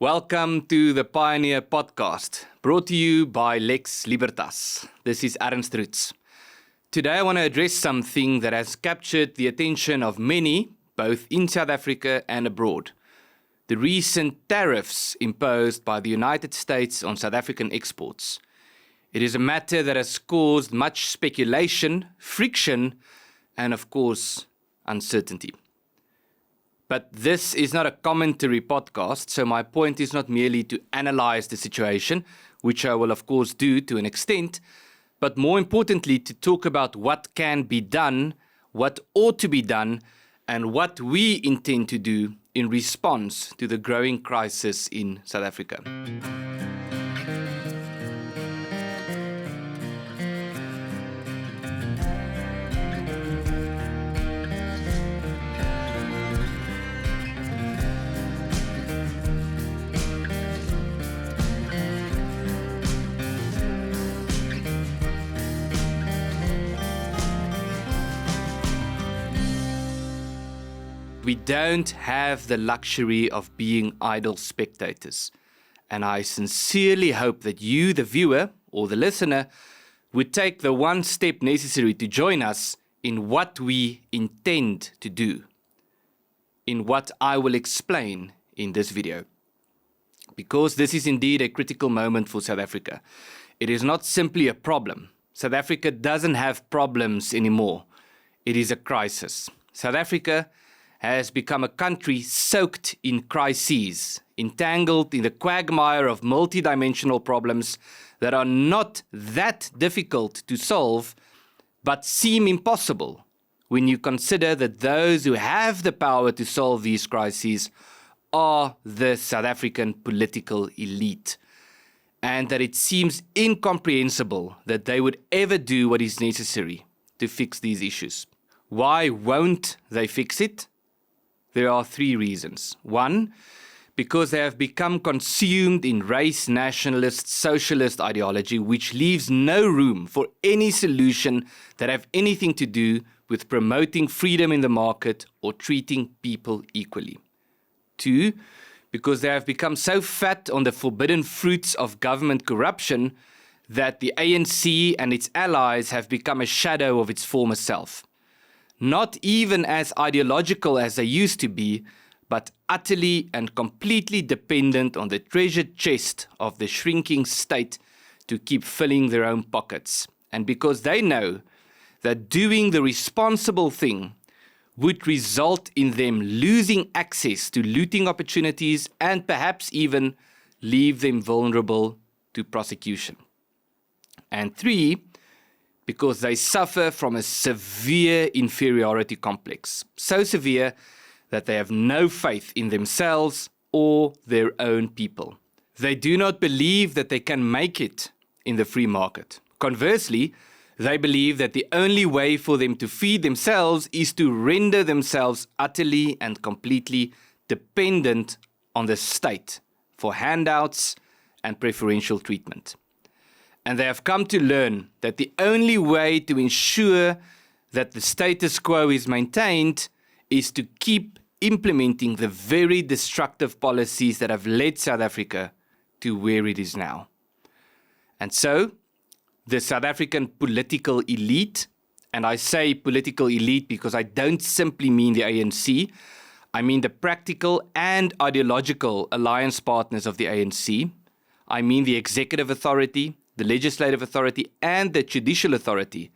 Welcome to the Pioneer Podcast, brought to you by Lex Libertas. This is Ernst Roots. Today I want to address something that has captured the attention of many, both in South Africa and abroad. The recent tariffs imposed by the United States on South African exports. It is a matter that has caused much speculation, friction, and of course, uncertainty. But this is not a commentary podcast, so my point is not merely to analyze the situation, which I will of course do to an extent, but more importantly to talk about what can be done, what ought to be done, and what we intend to do in response to the growing crisis in South Africa. We don't have the luxury of being idle spectators, and I sincerely hope that you, the viewer or the listener, would take the one step necessary to join us in what we intend to do, in what I will explain in this video. Because this is indeed a critical moment for South Africa. It is not simply a problem. South Africa doesn't have problems anymore. It is a crisis. South Africa has become a country soaked in crises, entangled in the quagmire of multidimensional problems that are not that difficult to solve, but seem impossible when you consider that those who have the power to solve these crises are the South African political elite, and that it seems incomprehensible that they would ever do what is necessary to fix these issues. Why won't they fix it? There are three reasons. One, because they have become consumed in race, nationalist, socialist ideology, which leaves no room for any solution that have anything to do with promoting freedom in the market or treating people equally. Two, because they have become so fat on the forbidden fruits of government corruption that the ANC and its allies have become a shadow of its former self. Not even as ideological as they used to be, but utterly and completely dependent on the treasured chest of the shrinking state to keep filling their own pockets. And because they know that doing the responsible thing would result in them losing access to looting opportunities and perhaps even leave them vulnerable to prosecution. And three, because they suffer from a severe inferiority complex, so severe that they have no faith in themselves or their own people. They do not believe that they can make it in the free market. Conversely, they believe that the only way for them to feed themselves is to render themselves utterly and completely dependent on the state for handouts and preferential treatment. And they have come to learn that the only way to ensure that the status quo is maintained is to keep implementing the very destructive policies that have led South Africa to where it is now. And so, the South African political elite, and I say political elite because I don't simply mean the ANC, I mean the practical and ideological alliance partners of the ANC. I mean the executive authority, the legislative authority, and the judicial authority,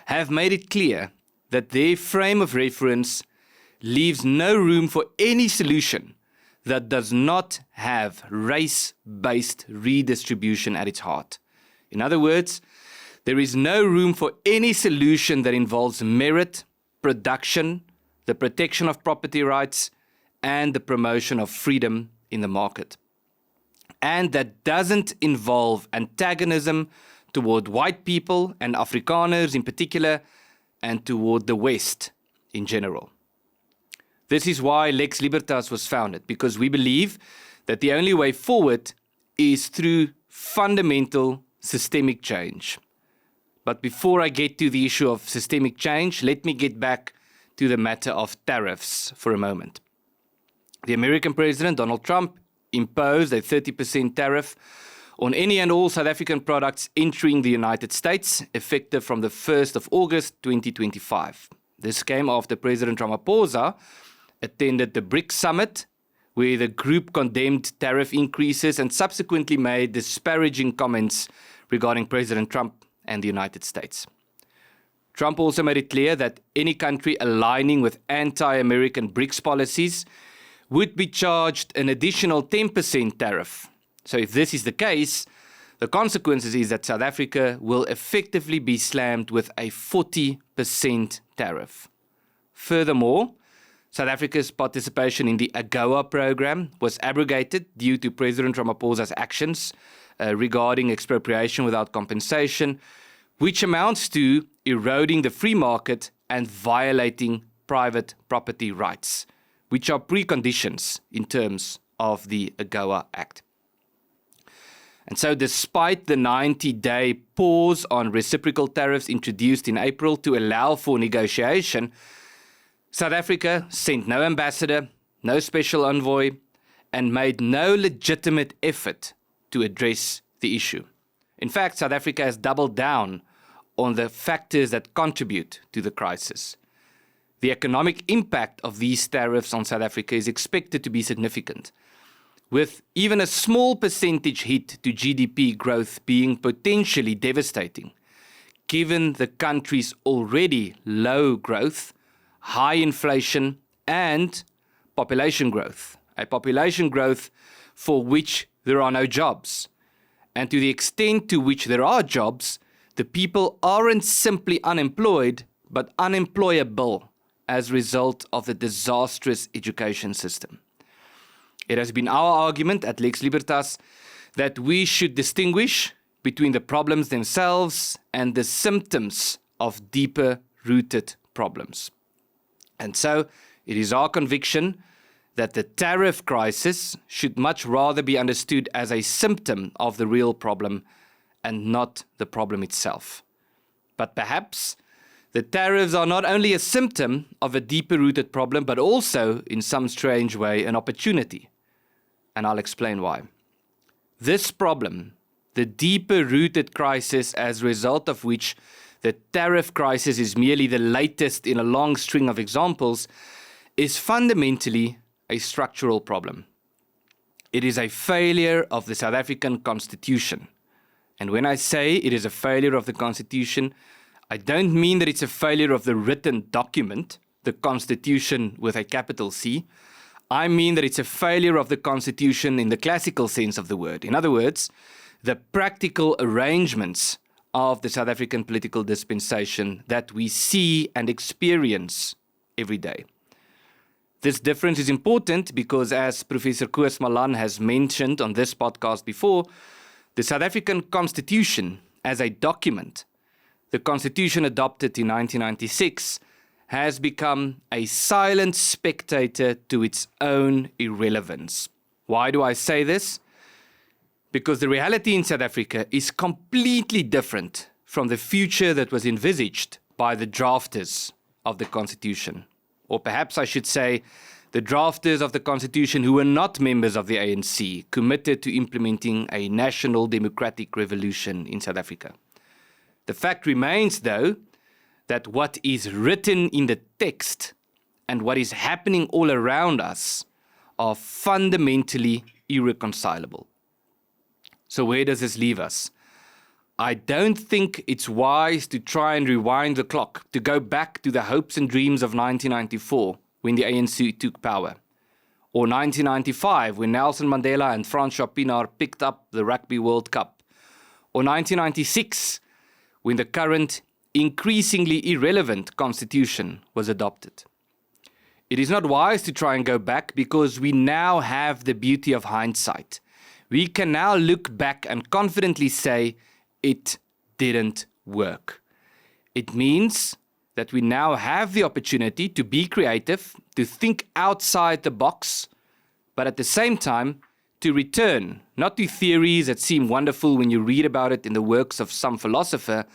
have made it clear that their frame of reference leaves no room for any solution that does not have race-based redistribution at its heart. In other words, there is no room for any solution that involves merit, production, the protection of property rights, and the promotion of freedom in the market. And that doesn't involve antagonism toward white people and Afrikaners in particular, and toward the West in general. This is why Lex Libertas was founded, because we believe that the only way forward is through fundamental systemic change. But before I get to the issue of systemic change, let me get back to the matter of tariffs for a moment. The American President, Donald Trump, imposed a 30% tariff on any and all South African products entering the United States, effective from the 1st of August 2025. This came after President Ramaphosa attended the BRICS summit, where the group condemned tariff increases and subsequently made disparaging comments regarding President Trump and the United States. Trump also made it clear that any country aligning with anti-American BRICS policies would be charged an additional 10% tariff. So if this is the case, the consequences is that South Africa will effectively be slammed with a 40% tariff. Furthermore, South Africa's participation in the AGOA program was abrogated due to President Ramaphosa's actions regarding expropriation without compensation, which amounts to eroding the free market and violating private property rights, which are preconditions in terms of the AGOA Act. And so despite the 90-day pause on reciprocal tariffs introduced in April to allow for negotiation, South Africa sent no ambassador, no special envoy, and made no legitimate effort to address the issue. In fact, South Africa has doubled down on the factors that contribute to the crisis. The economic impact of these tariffs on South Africa is expected to be significant, with even a small percentage hit to GDP growth being potentially devastating, given the country's already low growth, high inflation, and population growth. A population growth for which there are no jobs. And to the extent to which there are jobs, the people aren't simply unemployed, but unemployable as a result of the disastrous education system. It has been our argument at Lex Libertas that we should distinguish between the problems themselves and the symptoms of deeper-rooted problems. And so, it is our conviction that the tariff crisis should much rather be understood as a symptom of the real problem and not the problem itself. But perhaps the tariffs are not only a symptom of a deeper-rooted problem, but also, in some strange way, an opportunity. And I'll explain why. This problem, the deeper-rooted crisis as a result of which the tariff crisis is merely the latest in a long string of examples, is fundamentally a structural problem. It is a failure of the South African Constitution. And when I say it is a failure of the Constitution, I don't mean that it's a failure of the written document, the Constitution with a capital C. I mean that it's a failure of the Constitution in the classical sense of the word. In other words, the practical arrangements of the South African political dispensation that we see and experience every day. This difference is important because, as Professor Koos Malan has mentioned on this podcast before, the South African Constitution as a document, the Constitution adopted in 1996, has become a silent spectator to its own irrelevance. Why do I say this? Because the reality in South Africa is completely different from the future that was envisaged by the drafters of the Constitution. Or perhaps I should say, the drafters of the Constitution who were not members of the ANC, committed to implementing a national democratic revolution in South Africa. The fact remains, though, that what is written in the text and what is happening all around us are fundamentally irreconcilable. So where does this leave us? I don't think it's wise to try and rewind the clock, to go back to the hopes and dreams of 1994 when the ANC took power, or 1995 when Nelson Mandela and Francois Pienaar picked up the Rugby World Cup, or 1996 when the current increasingly irrelevant constitution was adopted. It is not wise to try and go back because we now have the beauty of hindsight. We can now look back and confidently say it didn't work. It means that we now have the opportunity to be creative, to think outside the box, but at the same time to return, not to theories that seem wonderful when you read about it in the works of some philosopher,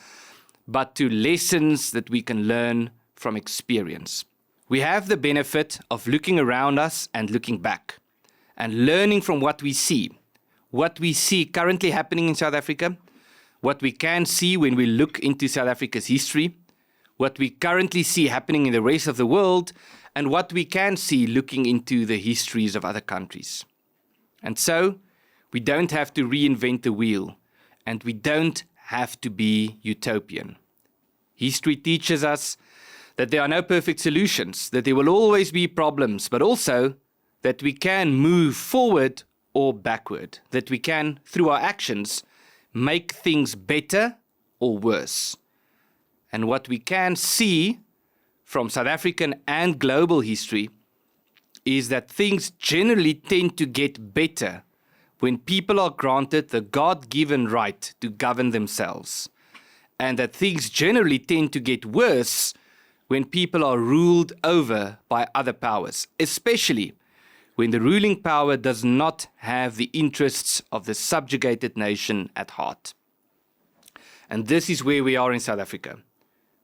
but to lessons that we can learn from experience. We have the benefit of looking around us and looking back. and learning from what we see currently happening in South Africa, what we can see when we look into South Africa's history, what we currently see happening in the rest of the world, and what we can see looking into the histories of other countries. And so, we don't have to reinvent the wheel, and we don't have to be utopian. History teaches us that there are no perfect solutions, that there will always be problems, but also that we can move forward or backward, that we can, through our actions, make things better or worse. And what we can see from South African and global history is that things generally tend to get better when people are granted the God-given right to govern themselves, and that things generally tend to get worse when people are ruled over by other powers, especially when the ruling power does not have the interests of the subjugated nation at heart. And this is where we are in South Africa.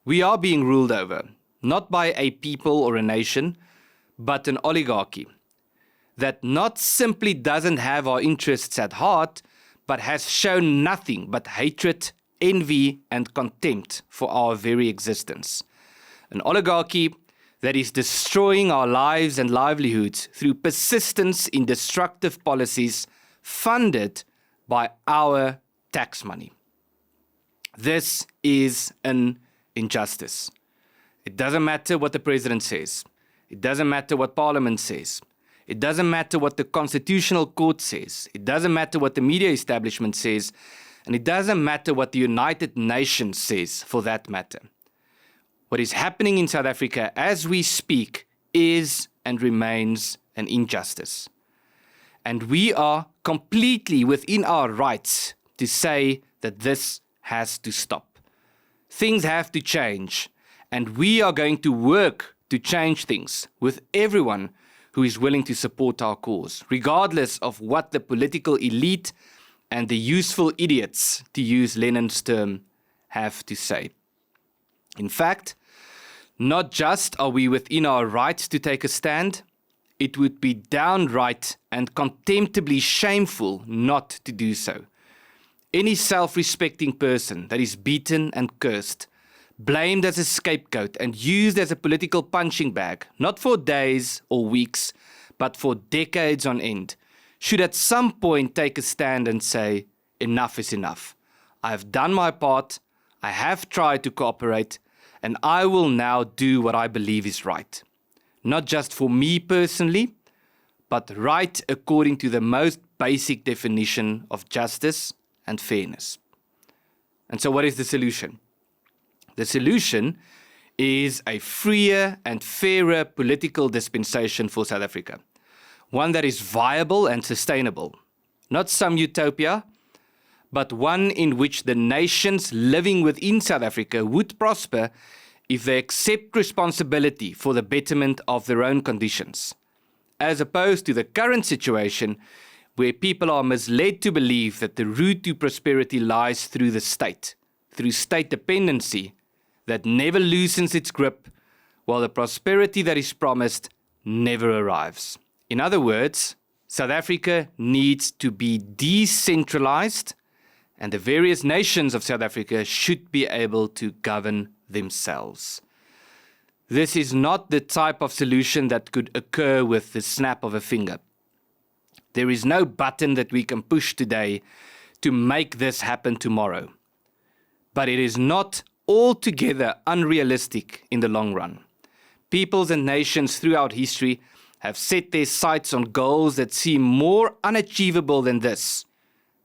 We are being ruled over, not by a people or a nation, but an oligarchy that not simply doesn't have our interests at heart, but has shown nothing but hatred, envy, and contempt for our very existence. An oligarchy that is destroying our lives and livelihoods through persistence in destructive policies funded by our tax money. This is an injustice. It doesn't matter what the president says. It doesn't matter what parliament says. It doesn't matter what the constitutional court says. It doesn't matter what the media establishment says. And it doesn't matter what the United Nations says, for that matter. What is happening in South Africa as we speak is and remains an injustice. And we are completely within our rights to say that this has to stop. Things have to change, and we are going to work to change things with everyone who is willing to support our cause, regardless of what the political elite and the useful idiots, to use Lenin's term, have to say. In fact, not just are we within our rights to take a stand, it would be downright and contemptibly shameful not to do so. Any self-respecting person that is beaten and cursed, blamed as a scapegoat and used as a political punching bag, not for days or weeks, but for decades on end, should at some point take a stand and say, enough is enough. I have done my part, I have tried to cooperate, and I will now do what I believe is right. Not just for me personally, but right according to the most basic definition of justice and fairness. And so what is the solution? The solution is a freer and fairer political dispensation for South Africa. One that is viable and sustainable. Not some utopia, but one in which the nations living within South Africa would prosper if they accept responsibility for the betterment of their own conditions, as opposed to the current situation where people are misled to believe that the route to prosperity lies through the state, through state dependency that never loosens its grip, while the prosperity that is promised never arrives. In other words, South Africa needs to be decentralized, and the various nations of South Africa should be able to govern themselves. This is not the type of solution that could occur with the snap of a finger. There is no button that we can push today to make this happen tomorrow. But it is not altogether unrealistic in the long run. Peoples and nations throughout history have set their sights on goals that seem more unachievable than this,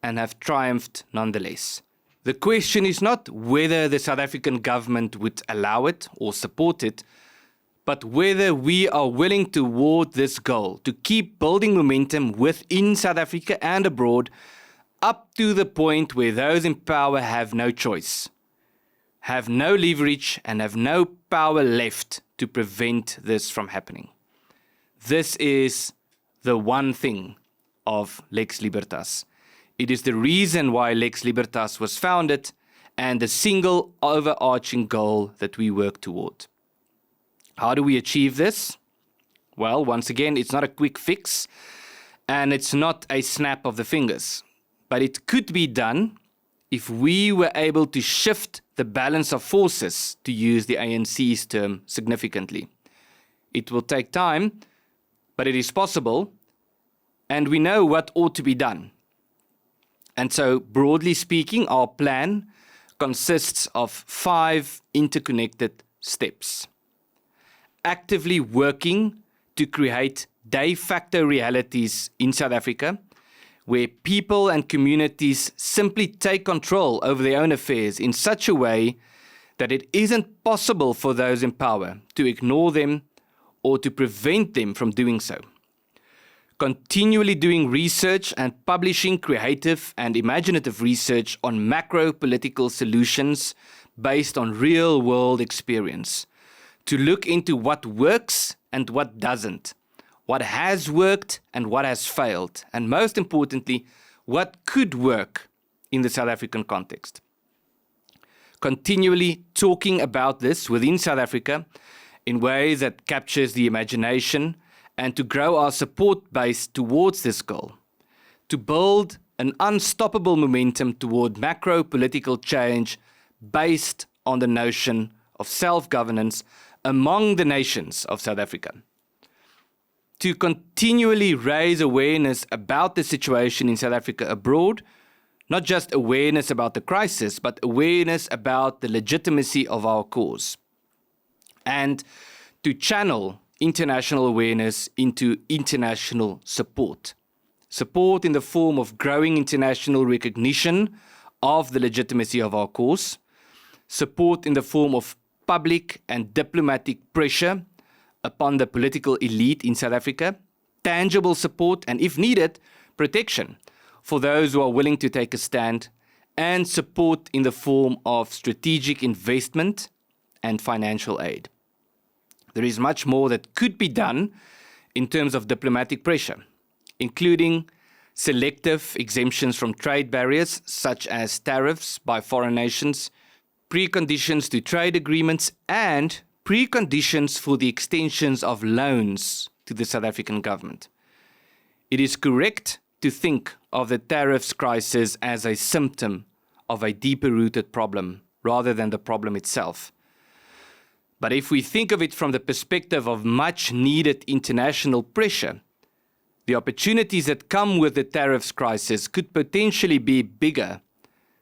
and have triumphed nonetheless. The question is not whether the South African government would allow it or support it, but whether we are willing toward this goal to keep building momentum within South Africa and abroad up to the point where those in power have no choice, have no leverage, and have no power left to prevent this from happening. This is the one thing of Lex Libertas. It is the reason why Lex Libertas was founded and the single overarching goal that we work toward. How do we achieve this? Well, once again, it's not a quick fix. And it's not a snap of the fingers, but it could be done if we were able to shift the balance of forces, to use the ANC's term, significantly. It will take time, but it is possible, and we know what ought to be done. And so, broadly speaking, our plan consists of 5 interconnected steps. Actively working to create de facto realities in South Africa, where people and communities simply take control over their own affairs in such a way that it isn't possible for those in power to ignore them or to prevent them from doing so. Continually doing research and publishing creative and imaginative research on macro political solutions based on real-world experience, to look into what works and what doesn't, what has worked and what has failed, and most importantly, what could work in the South African context. Continually talking about this within South Africa in ways that captures the imagination, and to grow our support base towards this goal, to build an unstoppable momentum toward macro political change based on the notion of self-governance among the nations of South Africa. To continually raise awareness about the situation in South Africa abroad, not just awareness about the crisis, but awareness about the legitimacy of our cause. And to channel international awareness into international support. Support in the form of growing international recognition of the legitimacy of our cause. Support in the form of public and diplomatic pressure upon the political elite in South Africa, tangible support, and if needed, protection for those who are willing to take a stand, and support in the form of strategic investment and financial aid. There is much more that could be done in terms of diplomatic pressure, including selective exemptions from trade barriers such as tariffs by foreign nations, preconditions to trade agreements, and preconditions for the extensions of loans to the South African government. It is correct to think of the tariffs crisis as a symptom of a deeper-rooted problem rather than the problem itself. But if we think of it from the perspective of much-needed international pressure, the opportunities that come with the tariffs crisis could potentially be bigger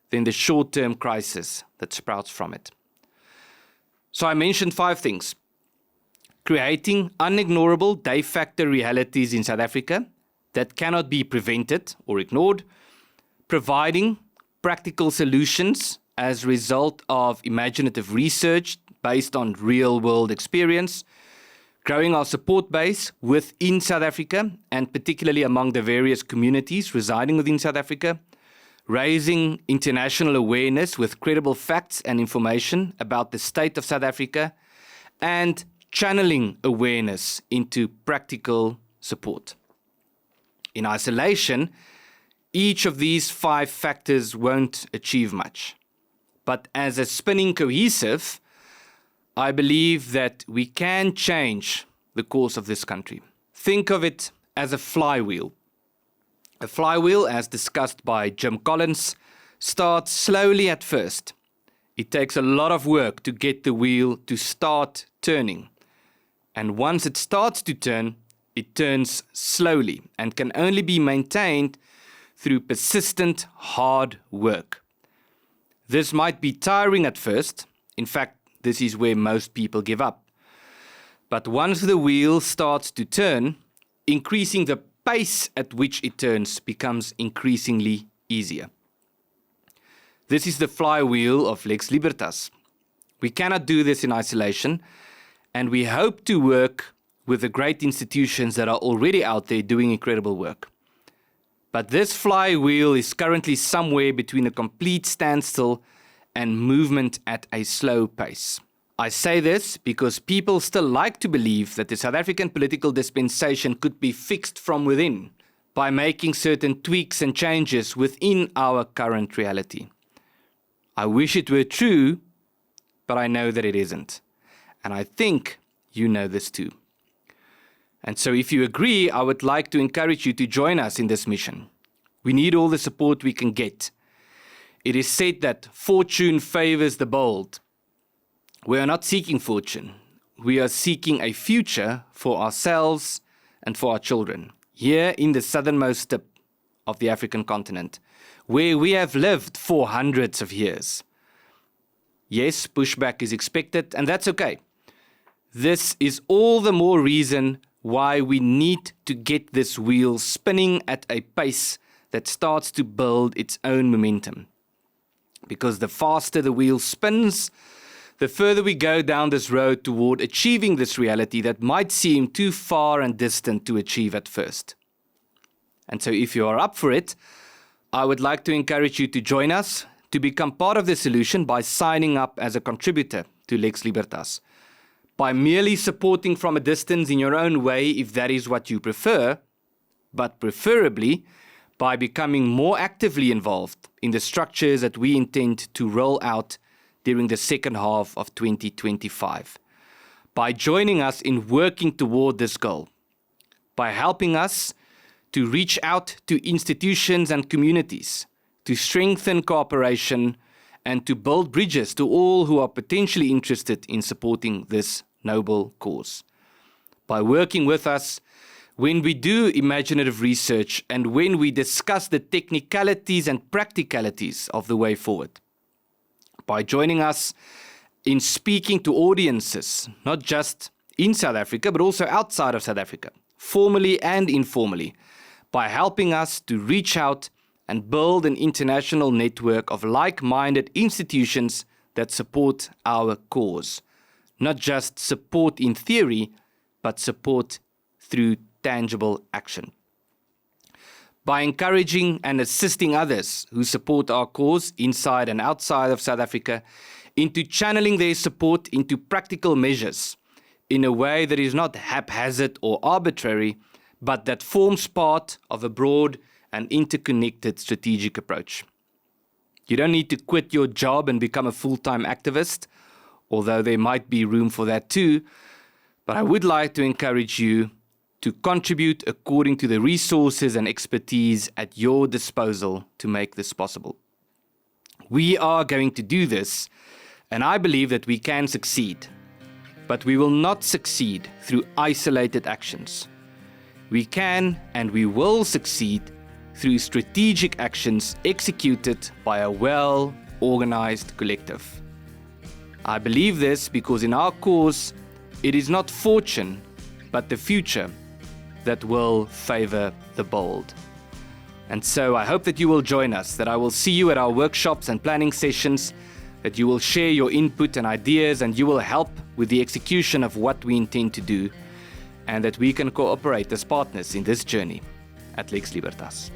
than the short-term crisis that sprouts from it. So I mentioned 5 things. Creating unignorable de facto realities in South Africa that cannot be prevented or ignored. Providing practical solutions as a result of imaginative research based on real-world experience. Growing our support base within South Africa, and particularly among the various communities residing within South Africa. Raising international awareness with credible facts and information about the state of South Africa, and channeling awareness into practical support. In isolation, each of these 5 factors won't achieve much. But as a spinning cohesive, I believe that we can change the course of this country. Think of it as a flywheel. A flywheel, as discussed by Jim Collins, starts slowly at first. It takes a lot of work to get the wheel to start turning. And once it starts to turn, it turns slowly and can only be maintained through persistent hard work. This might be tiring at first. In fact, this is where most people give up. But once the wheel starts to turn, increasing the pace at which it turns becomes increasingly easier. This is the flywheel of Lex Libertas. We cannot do this in isolation, and we hope to work with the great institutions that are already out there doing incredible work. But this flywheel is currently somewhere between a complete standstill and movement at a slow pace. I say this because people still like to believe that the South African political dispensation could be fixed from within by making certain tweaks and changes within our current reality. I wish it were true, but I know that it isn't. And I think you know this too. And so if you agree, I would like to encourage you to join us in this mission. We need all the support we can get. It is said that fortune favors the bold. We are not seeking fortune. We are seeking a future for ourselves and for our children, here in the southernmost tip of the African continent, where we have lived for hundreds of years. Yes, pushback is expected, and that's okay. This is all the more reason why we need to get this wheel spinning at a pace that starts to build its own momentum. Because the faster the wheel spins, the further we go down this road toward achieving this reality that might seem too far and distant to achieve at first. And so if you are up for it, I would like to encourage you to join us, to become part of the solution by signing up as a contributor to Lex Libertas. By merely supporting from a distance in your own way, if that is what you prefer, but preferably by becoming more actively involved in the structures that we intend to roll out during the second half of 2025. By joining us in working toward this goal. By helping us to reach out to institutions and communities, to strengthen cooperation, and to build bridges to all who are potentially interested in supporting this noble cause. By working with us, when we do imaginative research and when we discuss the technicalities and practicalities of the way forward. By joining us in speaking to audiences, not just in South Africa, but also outside of South Africa, formally and informally, by helping us to reach out and build an international network of like-minded institutions that support our cause. Not just support in theory, but support through tangible action. By encouraging and assisting others who support our cause inside and outside of South Africa into channeling their support into practical measures in a way that is not haphazard or arbitrary, but that forms part of a broad and interconnected strategic approach. You don't need to quit your job and become a full-time activist, although there might be room for that too, but I would like to encourage you to contribute according to the resources and expertise at your disposal to make this possible. We are going to do this, and I believe that we can succeed, but we will not succeed through isolated actions. We can and we will succeed through strategic actions executed by a well-organized collective. I believe this because in our cause, it is not fortune, but the future that will favor the bold. And so I hope that you will join us, that I will see you at our workshops and planning sessions, that you will share your input and ideas, and you will help with the execution of what we intend to do, and that we can cooperate as partners in this journey at Lex Libertas.